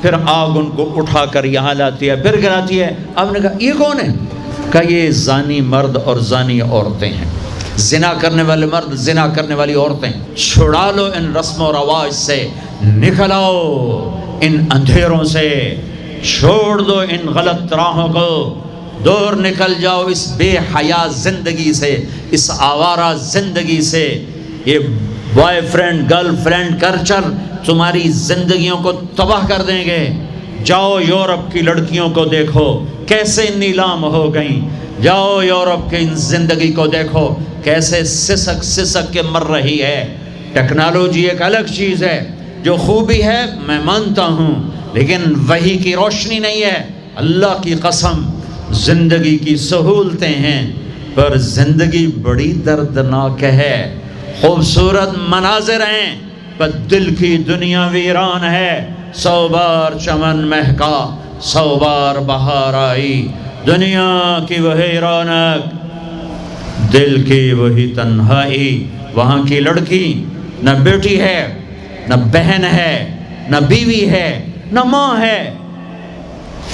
پھر آگ ان کو اٹھا کر یہاں لاتی ہے، پھر گراتی ہے۔ آپ نے کہا یہ کون ہے؟ کہا یہ زانی مرد اور زانی عورتیں ہیں، زنا کرنے والے مرد، زنا کرنے والی عورتیں۔ چھڑا لو ان رسم و رواج سے، نکل آؤ ان اندھیروں سے، چھوڑ دو ان غلط راہوں کو، دور نکل جاؤ اس بے حیا زندگی سے، اس آوارہ زندگی سے۔ یہ boy friend girl friend culture تمہاری زندگیوں کو تباہ کر دیں گے۔ جاؤ یورپ کی لڑکیوں کو دیکھو کیسے نیلام ہو گئیں، جاؤ یورپ کی ان زندگی کو دیکھو کیسے سسک سسک کے مر رہی ہے۔ ٹیکنالوجی ایک الگ چیز ہے، جو خوبی ہے میں مانتا ہوں، لیکن وحی کی روشنی نہیں ہے۔ اللہ کی قسم زندگی کی سہولتیں ہیں، پر زندگی بڑی دردناک ہے۔ خوبصورت مناظر ہیں پر دل کی دنیا ویران ہے۔ 100 بار چمن مہکا، 100 بار بہار آئی، دنیا کی وہی رونق، دل کی وہی تنہائی۔ وہاں کی لڑکی نہ بیٹی ہے، نہ بہن ہے، نہ بیوی ہے، نہ ماں ہے۔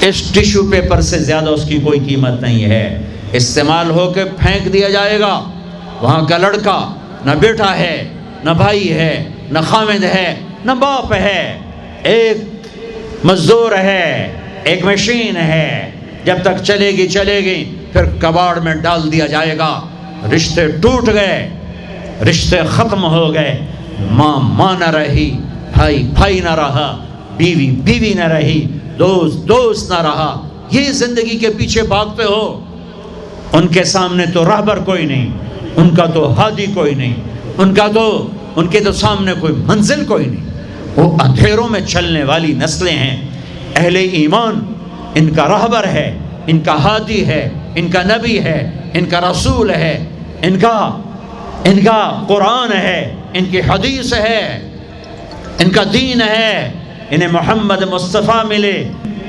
اس ٹیشو پیپر سے زیادہ اس کی کوئی قیمت نہیں ہے، استعمال ہو کے پھینک دیا جائے گا۔ وہاں کا لڑکا نہ بیٹا ہے، نہ بھائی ہے، نہ خامد ہے، نہ باپ ہے، ایک مزدور ہے، ایک مشین ہے۔ جب تک چلے گی پھر کباڑ میں ڈال دیا جائے گا۔ رشتے ٹوٹ گئے، رشتے ختم ہو گئے، ماں نہ رہی، بھائی نہ رہا، بیوی نہ رہی، دوست نہ رہا۔ یہ زندگی کے پیچھے بھاگتے ہو۔ ان کے سامنے تو راہبر کوئی نہیں، ان کا تو ہادی کوئی نہیں، ان کے تو سامنے کوئی منزل کوئی نہیں۔ وہ اندھیروں میں چلنے والی نسلیں ہیں۔ اہل ایمان ان کا راہبر ہے، ان کا ہادی ہے، ان کا نبی ہے، ان کا رسول ہے، ان کا قرآن ہے، ان کی حدیث ہے، ان کا دین ہے، انہیں محمد مصطفیٰ ملے۔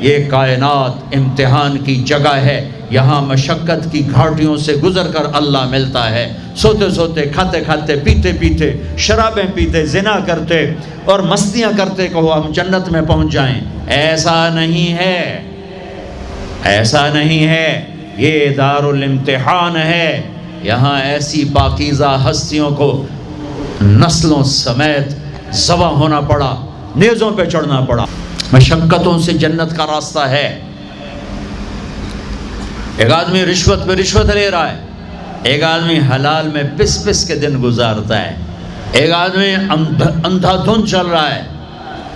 یہ کائنات امتحان کی جگہ ہے، یہاں مشقت کی گھاٹیوں سے گزر کر اللہ ملتا ہے۔ سوتے کھاتے پیتے شرابیں پیتے، زنا کرتے اور مستیاں کرتے کہو ہم جنت میں پہنچ جائیں، ایسا نہیں ہے۔ یہ دار الامتحان ہے، یہاں ایسی پاکیزہ ہستیوں کو نسلوں سمیت ذبح ہونا پڑا، نیزوں پہ چڑھنا پڑا۔ مشقتوں سے جنت کا راستہ ہے۔ ایک آدمی رشوت پہ رشوت لے رہا ہے، ایک آدمی حلال میں پس کے دن گزارتا ہے، ایک آدمی اندھا دھن چل رہا ہے،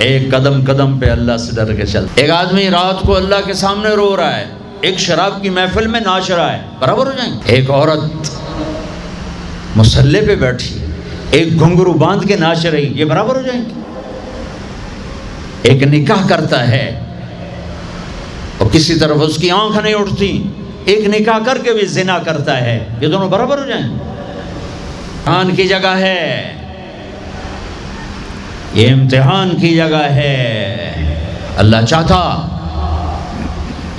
ایک قدم پہ اللہ سے ڈر کے چل، ایک آدمی رات کو اللہ کے سامنے رو رہا ہے، ایک شراب کی محفل میں ناچ رہا ہے، برابر ہو جائیں گے؟ ایک عورت مصلی پہ بیٹھی، ایک گھنگرو باندھ کے ناچ رہی، یہ برابر ہو جائیں گے؟ ایک نکاح کرتا ہے اور کسی طرف اس کی آنکھ نہیں اٹھتی، ایک نکاح کر کے بھی زنا کرتا ہے، یہ دونوں برابر ہو جائیں؟ امتحان کی جگہ ہے، یہ امتحان کی جگہ ہے۔ اللہ چاہتا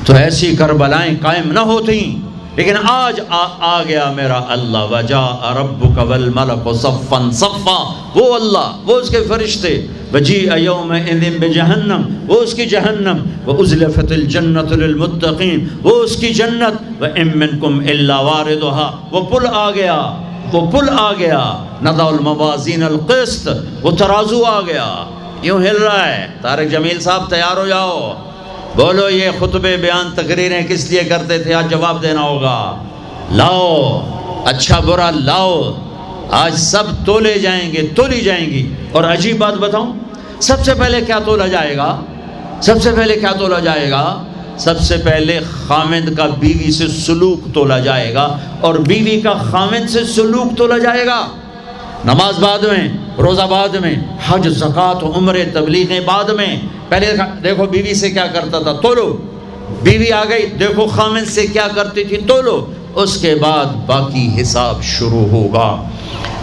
تو ایسی کربلائیں قائم نہ ہوتی، لیکن آج آ گیا میرا اللہ۔ وجاء ربک والملک صفا صفا، وہ اللہ، وہ اس کے فرشتے، وجیء یومئذ بجہنم، وہ اس کی جہنم، وازلفت الجنۃ للمتقین، وہ اس کی جنت، وان منکم الا واردها، وہ پل آ گیا، نضع الموازین القسط، وہ ترازو آ گیا، یوں ہل رہا ہے۔ طارق جمیل صاحب تیار ہو جاؤ، بولو یہ خطبے بیان تقریریں کس لیے کرتے تھے، آج جواب دینا ہوگا۔ لاؤ اچھا برا لاؤ، آج سب تولی جائیں گی۔ اور عجیب بات بتاؤں، سب سے پہلے کیا تولا جائے گا؟ سب سے پہلے خامد کا بیوی سے سلوک تولا جائے گا، اور بیوی کا خامد سے سلوک تولا جائے گا۔ نماز بعد میں، روزہ بعد میں، حج زکوٰۃ عمرے تبلیغیں بعد میں۔ پہلے دیکھو بیوی سے کیا کرتا تھا، تولو، بیوی آ گئی، دیکھو خامد سے کیا کرتی تھی، تولو، اس کے بعد باقی حساب شروع ہوگا۔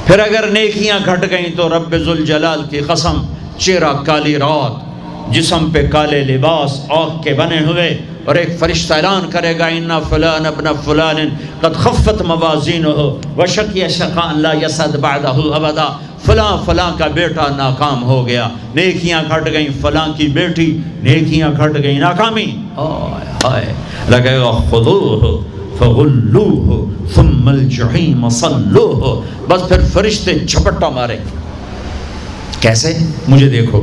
پھر اگر نیکیاں گھٹ گئیں تو رب ذوالجلال کی قسم، چہرہ کالی رات، جسم پہ کالے لباس آگ کے بنے ہوئے، اور ایک فرشتہ اعلان کرے گا ان فلان ابن فلان قد خفت موازینہ وشقی شقاء لا یسعد بعدہ ابدا، فلاں فلاں کا بیٹا ناکام ہو گیا، نیکیاں گھٹ گئیں، فلاں کی بیٹی نیکیاں گھٹ گئیں، ناکامی، ہائے لگے گا خذوہ فغلوہ ثم الجحیم صلوہ، بس پھر فرشتے جھپٹا مارے. کیسے؟ مجھے دیکھو،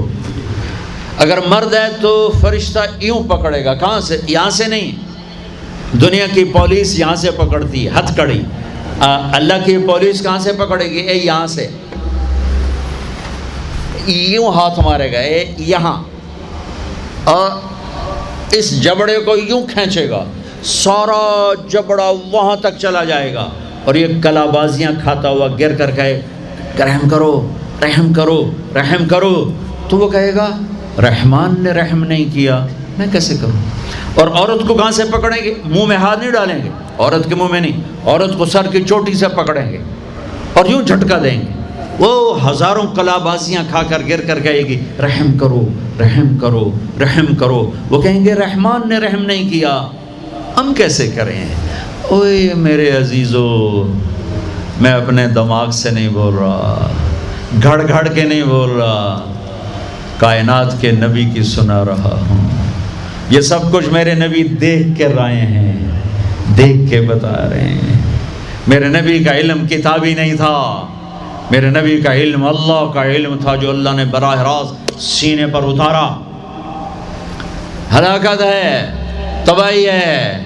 اگر مرد ہے تو فرشتہ یوں پکڑے گا، کہاں سے؟ یہاں سے نہیں. دنیا کی پولیس یہاں سے پکڑتی ہے، ہتھ کڑی. اللہ کی پولیس کہاں سے پکڑے گی؟ یہاں سے یوں ہاتھ مارے گا، یہاں، اور اس جبڑے کو یوں کھینچے گا، سارا جبڑا وہاں تک چلا جائے گا، اور یہ کلا بازیاں کھاتا ہوا گر کر کہے رحم کرو رحم کرو رحم کرو. تو وہ کہے گا رحمان نے رحم نہیں کیا، میں کیسے کروں؟ اور عورت کو کہاں سے پکڑیں گے؟ منہ میں ہاتھ نہیں ڈالیں گے، عورت کے منہ میں نہیں، عورت کو سر کی چوٹی سے پکڑیں گے اور یوں جھٹکا دیں گے. وہ ہزاروں کلا بازیاں کھا کر گر کر کہے گی رحم کرو رحم کرو رحم کرو. وہ کہیں گے رحمان نے رحم نہیں کیا، ہم کیسے کریں؟ اوے میرے عزیزو، میں اپنے دماغ سے نہیں بول رہا، گھڑ گھڑ کے نہیں بول رہا، کائنات کے نبی کی سنا رہا ہوں. یہ سب کچھ میرے نبی دیکھ کے رائے ہیں، دیکھ کے بتا رہے ہیں. میرے نبی کا علم کتابی نہیں تھا، میرے نبی کا علم اللہ کا علم تھا جو اللہ نے براہ راست سینے پر اتارا. ہلاکت ہے، تباہی ہے.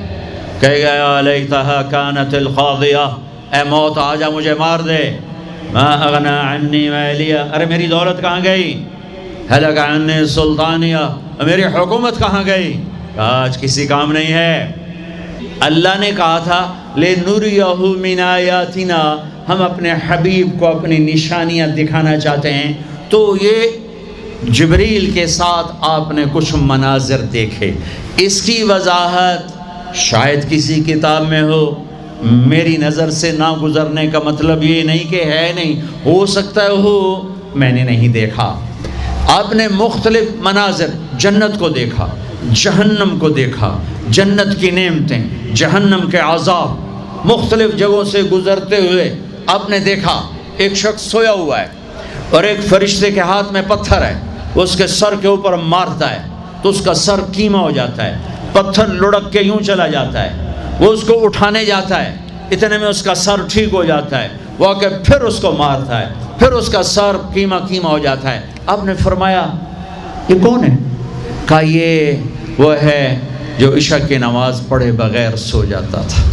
کہے گا یا لیتہا کانت القاضیہ، اے موت آجا مجھے مار دے. ما اغنا عنی مالیہ، ارے میری دولت کہاں گئی؟ ہلک عنی سلطانیہ، میری حکومت کہاں گئی؟ آج کسی کام نہیں ہے. اللہ نے کہا تھا لِنُرِيَهُ مِنْ آیَاتِنَا، ہم اپنے حبیب کو اپنی نشانیاں دکھانا چاہتے ہیں. تو یہ جبریل کے ساتھ آپ نے کچھ مناظر دیکھے. اس کی وضاحت شاید کسی کتاب میں ہو، میری نظر سے نہ گزرنے کا مطلب یہ نہیں کہ ہے نہیں، ہو سکتا ہے ہو، میں نے نہیں دیکھا. آپ نے مختلف مناظر، جنت کو دیکھا، جہنم کو دیکھا، جنت کی نعمتیں، جہنم کے عذاب، مختلف جگہوں سے گزرتے ہوئے آپ نے دیکھا. ایک شخص سویا ہوا ہے اور ایک فرشتے کے ہاتھ میں پتھر ہے، وہ اس کے سر کے اوپر مارتا ہے تو اس کا سر کیما ہو جاتا ہے، پتھر لڑک کے یوں چلا جاتا ہے. وہ اس کو اٹھانے جاتا ہے، اتنے میں اس کا سر ٹھیک ہو جاتا ہے، وہ آ کے پھر اس کو مارتا ہے، پھر اس کا سر کیما کیما ہو جاتا ہے. آپ نے فرمایا یہ کون ہے؟ کہا یہ وہ ہے جو عشاء کی نماز پڑھے بغیر سو جاتا تھا،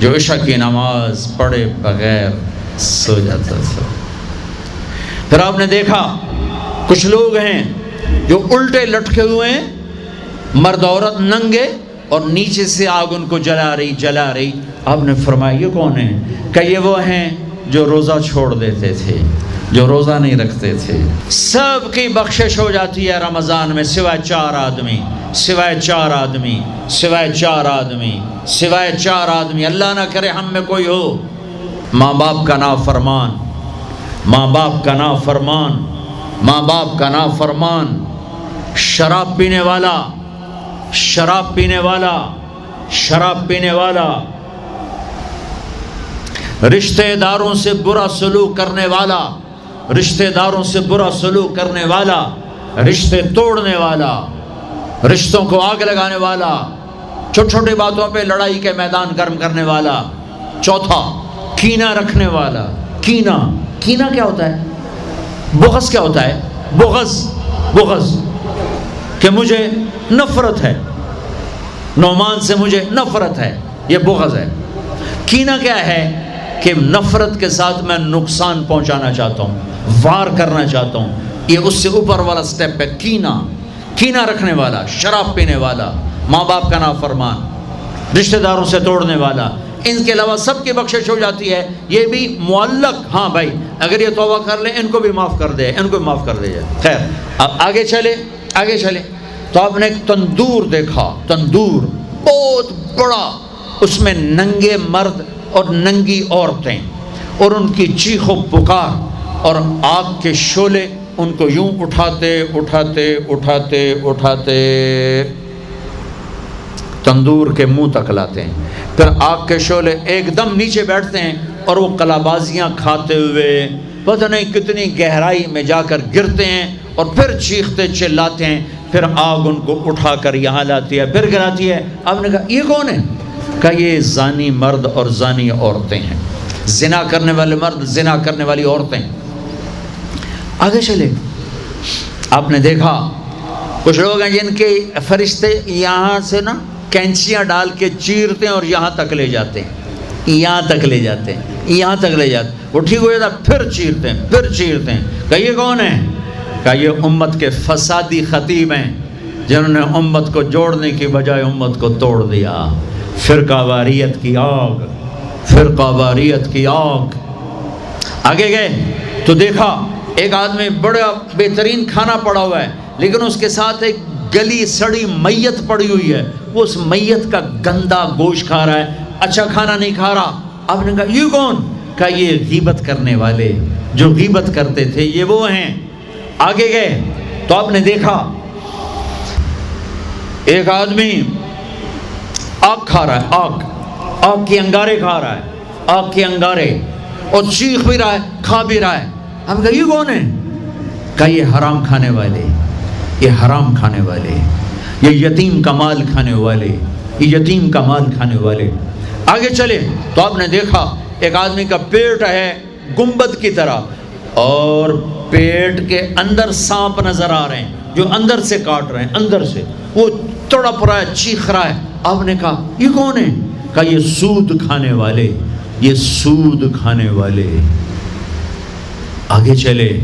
جو عشاء کی نماز پڑھے بغیر سو جاتا تھا. پھر آپ نے دیکھا کچھ لوگ ہیں جو الٹے لٹکے ہوئے ہیں، مرد عورت ننگے، اور نیچے سے آگ ان کو جلا رہی. آپ نے فرمایا یہ کون ہیں؟ کہ یہ وہ ہیں جو روزہ چھوڑ دیتے تھے، جو روزہ نہیں رکھتے تھے. سب کی بخشش ہو جاتی ہے رمضان میں سوائے 4 آدمی، سوائے 4 آدمی، سوائے 4 آدمی، سوائے 4 آدمی. اللہ نہ کرے ہم میں کوئی ہو ماں باپ کا نافرمان، ماں باپ کا نافرمان، ماں باپ کا نافرمان، شراب پینے والا، شراب پینے والا، شراب پینے والا، رشتہ داروں سے برا سلوک کرنے والا، رشتہ داروں سے برا سلوک کرنے والا، رشتے توڑنے والا، رشتوں کو آگ لگانے والا، چھوٹی چھوٹی باتوں پہ لڑائی کے میدان گرم کرنے والا. چوتھا کینہ رکھنے والا. کینہ، کینہ کیا ہوتا ہے؟ بغض کیا ہوتا ہے؟ بغض، بغض کہ مجھے نفرت ہے، نعمان سے مجھے نفرت ہے، یہ بغض ہے. کینہ کیا ہے؟ کہ نفرت کے ساتھ میں نقصان پہنچانا چاہتا ہوں، وار کرنا چاہتا ہوں. یہ اس سے اوپر والا سٹیپ ہے کینہ. کینہ رکھنے والا، شراب پینے والا، ماں باپ کا نافرمان، رشتہ داروں سے توڑنے والا. ان کے علاوہ سب کی بخشش ہو جاتی ہے. یہ بھی معلق، ہاں بھائی اگر یہ توبہ کر لیں ان کو بھی معاف کر دے، ان کو بھی معاف کر دے جائے. خیر اب آگے چلے، آگے چلے تو آپ نے ایک تندور دیکھا. تندور بہت بڑا، اس میں ننگے مرد اور ننگی عورتیں، اور ان کی چیخ و پکار، اور آگ کے شعلے ان کو یوں اٹھاتے اٹھاتے اٹھاتے اٹھاتے تندور کے منہ تک لاتے ہیں. پھر آگ کے شعلے ایک دم نیچے بیٹھتے ہیں اور وہ کلابازیاں کھاتے ہوئے پتہ نہیں کتنی گہرائی میں جا کر گرتے ہیں اور پھر چیختے چلاتے ہیں، پھر آگ ان کو اٹھا کر یہاں لاتی ہے، پھر گراتی ہے۔ آپ نے کہا یہ کون ہے؟ کہا یہ زانی مرد اور زانی عورتیں ہیں، زنا کرنے والے مرد، زنا کرنے والی عورتیں۔ آگے چلے، آپ نے دیکھا کچھ لوگ ہیں جن کے فرشتے یہاں سے نا کینچیاں ڈال کے چیرتے ہیں اور یہاں تک لے جاتے ہیں، یہاں تک لے جاتے ہیں، یہاں تک لے جاتے ہیں، وہ ٹھیک ہو جاتا پھر چیرتے ہیں، پھر چیرتے ہیں۔ کہ یہ کون ہے؟ کہ یہ امت کے فسادی خطیب ہیں جنہوں نے امت کو جوڑنے کی بجائے امت کو توڑ دیا۔ فرقہ واریت کی آگ، فرقہ واریت کی آگ۔ آگے گئے تو دیکھا ایک آدمی بڑا بہترین کھانا پڑا ہوا ہے، لیکن اس کے ساتھ ایک گلی سڑی میت پڑی ہوئی ہے، وہ اس میت کا گندا گوشت کھا رہا ہے، اچھا کھانا نہیں کھا رہا۔ آپ نے کہا یہ کون؟ کہا یہ غیبت کرنے والے، جو غیبت کرتے تھے یہ وہ ہیں۔ آگے گئے تو آپ نے دیکھا ایک آدمی آگ کھا رہا ہے، آگ کے انگارے کھا رہا ہے، آگ کے انگارے، اور چیخ بھی رہا ہے، کھا بھی رہا ہے۔ ہم کہا یہ کون ہے؟ کہا یہ حرام کھانے والے، یہ حرام کھانے والے، یہ یتیم کا مال کھانے والے، یہ یتیم کا مال کھانے والے۔ آگے چلے تو آپ نے دیکھا ایک آدمی کا پیٹ ہے گنبد کی طرح، اور پیٹ کے اندر سانپ نظر آ رہے ہیں جو اندر سے کاٹ رہے ہیں، اندر سے وہ تڑپ رہا ہے، چیخ رہا ہے۔ آپ نے کہا یہ کون ہے؟ کہا یہ سود کھانے والے، یہ سود کھانے والے۔ آگے چلے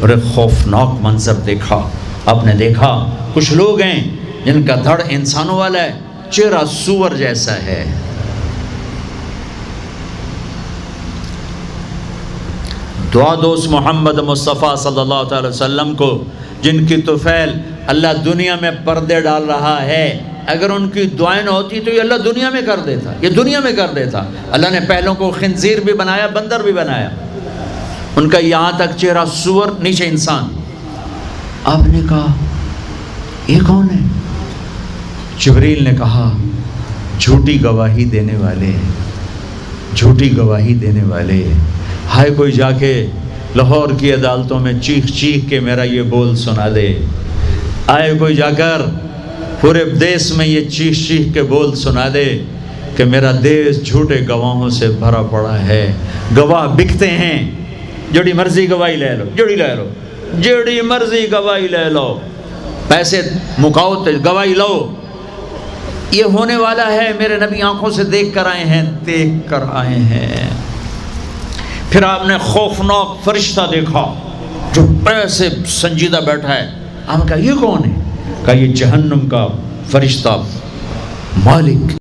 اور ایک خوفناک منظر دیکھا۔ آپ نے دیکھا کچھ لوگ ہیں جن کا دھڑ انسانوں والا ہے، چہرہ سور جیسا ہے۔ دعا دوست محمد مصطفیٰ صلی اللہ تعالی وسلم کو، جن کی طفیل اللہ دنیا میں پردے ڈال رہا ہے، اگر ان کی دعائیں نہ ہوتی تو یہ اللہ دنیا میں کر دیتا، یہ دنیا میں کر دیتا۔ اللہ نے پہلوں کو خنزیر بھی بنایا، بندر بھی بنایا، ان کا یہاں تک چہرہ سور، نیچے انسان۔ آپ نے کہا یہ کون ہے؟ جبریل نے کہا جھوٹی گواہی دینے والے، جھوٹی گواہی دینے والے۔ ہائے کوئی جا کے لاہور کی عدالتوں میں چیخ چیخ کے میرا یہ بول سنا دے، آئے کوئی جا کر پورے دیس میں یہ چیخ چیخ کے بول سنا دے کہ میرا دیس جھوٹے گواہوں سے بھرا پڑا ہے، گواہ بکتے ہیں، جڑی مرضی گواہی لے لو، جڑی مرضی گواہی لے لو، پیسے مکاؤ گواہی لو۔ یہ ہونے والا ہے، میرے نبی آنکھوں سے دیکھ کر آئے ہیں، دیکھ کر آئے ہیں۔ پھر آپ نے خوفناک فرشتہ دیکھا جو ایسے سنجیدہ بیٹھا ہے۔ ہم کہا یہ کون ہے؟ کہا یہ جہنم کا فرشتہ مالک